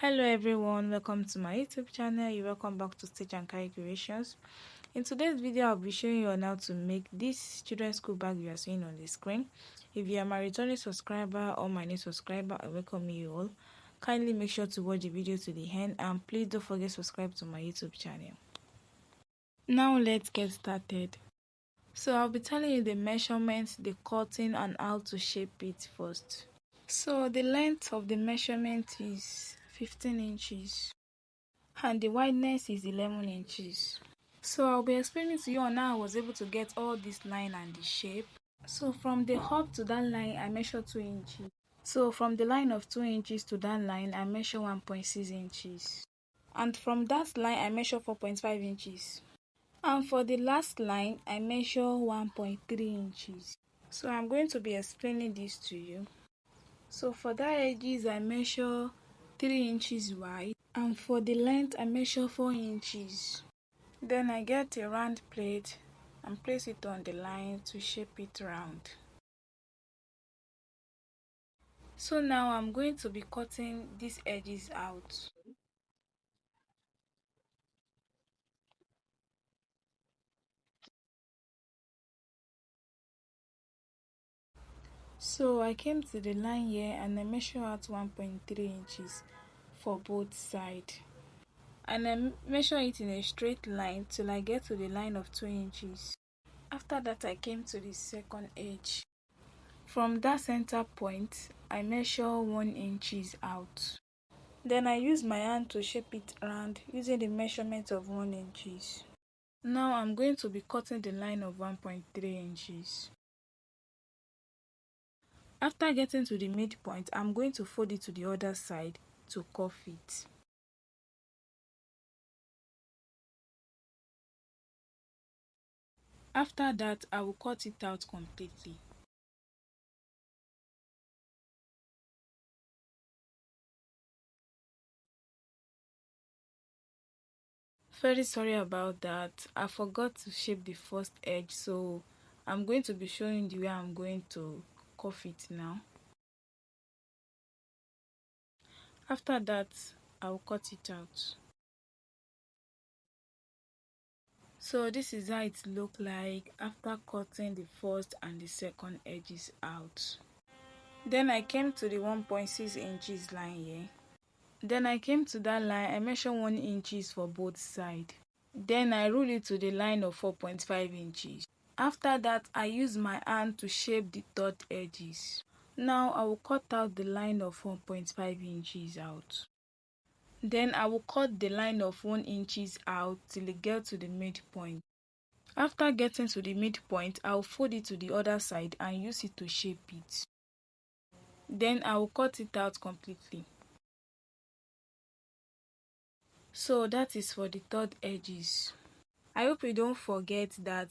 Hello everyone, welcome to my YouTube channel. You're welcome back to Stitch and Carry Creations. In today's video, I'll be showing you on how to make this children's school bag you are seeing on the screen. If you are my returning subscriber or my new subscriber, I welcome you all. Kindly make sure to watch the video to the end and please don't forget to subscribe to my YouTube channel. Now let's get started. So I'll be telling you the measurements, the cutting and how to shape it first. So the length of the measurement is 15 inches and the wideness is 11 inches. So I'll be explaining to you on how I was able to get all this line and the shape. So from the hub to that line I measure 2 inches. So from the line of 2 inches to that line I measure 1.6 inches. And from that line I measure 4.5 inches. And for the last line I measure 1.3 inches. So I'm going to be explaining this to you. So for that edges I measure 3 inches wide and for the length I measure 4 inches. Then I get a round plate and place it on the line to shape it round. So now I'm going to be cutting these edges out. So I came to the line here and I measure out 1.3 inches for both sides. And I measure it in a straight line till I get to the line of 2 inches. After that I came to the second edge. From that center point I measure 1 inches out. Then I use my hand to shape it round using the measurement of 1 inches. Now I'm going to be cutting the line of 1.3 inches. After getting to the midpoint, I'm going to fold it to the other side to cuff it. After that, I will cut it out completely. Very sorry about that. I forgot to shape the first edge, so I'm going to be showing the way I'm going to cuff it now. After that, I will cut it out. So this is how it looks like after cutting the first and the second edges out. Then I came to the 1.6 inches line here. Then I came to that line, I measure 1 inches for both sides. Then I rule it to the line of 4.5 inches. After that, I use my hand to shape the third edges. Now I will cut out the line of 1.5 inches out. Then I will cut the line of 1 inches out till it gets to the midpoint. After getting to the midpoint, I will fold it to the other side and use it to shape it. Then I will cut it out completely. So that is for the third edges. I hope you don't forget that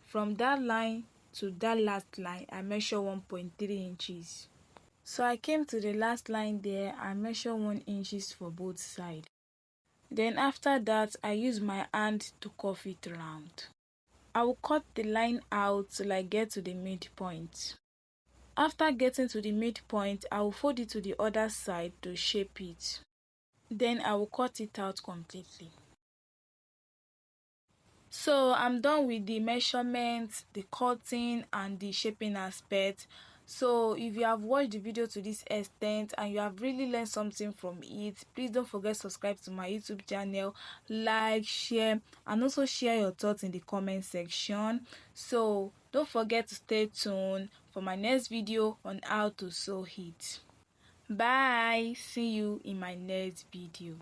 from that line to that last line I measure 1.3 inches. So I came to the last line there and measure 1 inches for both sides. Then after that I use my hand to cuff it round. I will cut the line out till I get to the midpoint. After getting to the midpoint, I will fold it to the other side to shape it. Then I will cut it out completely. So I'm done with the measurements, the cutting and the shaping aspect. So if you have watched the video to this extent and you have really learned something from it, please don't forget to subscribe to my YouTube channel, like, share and also share your thoughts in the comment section. So don't forget to stay tuned for my next video on how to sew it. Bye, see you in my next video.